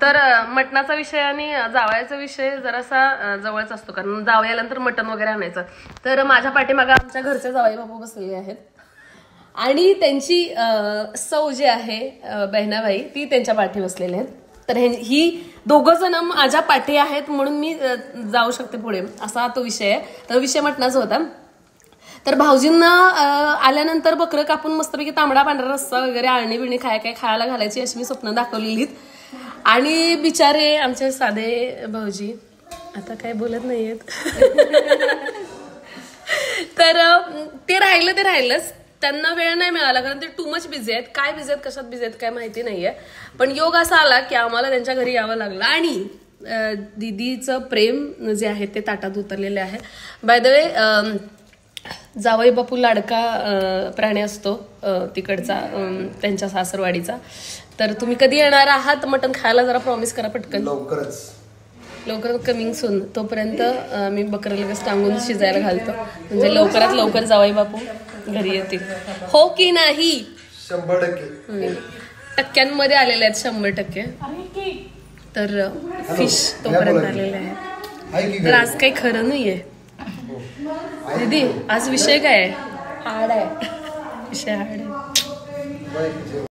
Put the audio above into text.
तर मटणाचा विषय आणि जावयाचा विषय जरासा जवळच असतो, कारण जावयानंतर मटण वगैरे आणायचं. तर माझ्या पाठीमागे आमच्या घरचे जावई बापू बसलेले आहेत आणि त्यांची सौ जी आहे बहिणाबाई ती त्यांच्या पाठी बसलेले आहेत. तर ही दोघं जण माझ्या पाठी आहेत म्हणून मी जाऊ शकते पुढे, असा तो विषय आहे. तर विषय मटणाचा होता. तर भाऊजींना आल्यानंतर बकरं कापून मस्तपैकी तांबडा पांढरा रस्सा वगैरे आळणी बिळणी काय खायला घालायची अशी मी स्वप्न दाखवलेली. आणि बिचारे आमचे साधे भाऊजी आता काय बोलत नाहीयेत. तर ते राहिलंच. त्यांना वेळ नाही मिळाला कारण ते टू मच बिझी आहेत. काय बिझी आहेत, कशात बिझी आहेत काय माहिती नाहीये. पण योग असा आला की आम्हाला त्यांच्या घरी यावं लागलं. आणि दीदीचं प्रेम जे आहे ते ताटात उतरलेले आहे. बाय द वे, जावई बापू लाडका प्राणी असतो तिकडचा, त्यांच्या सासरवाडीचा. तर तुम्ही कधी येणार आहात मटण खायला जरा प्रॉमिस करा पटकन. लवकरच कमिंग सून. तोपर्यंत मी बकरं लगेच टांगून शिजायला घालतो, म्हणजे लवकरात लवकर जावई बापू घरी येतील. हो की नाही? 100% टक्क्यांमध्ये आलेले आहेत 100%. तर फिश तोपर्यंत आलेले आहे. तर आज काही खरं नाहीये दीदी. आज विषय काय आहे? हार्ड आहे विषय, हार्ड आहे.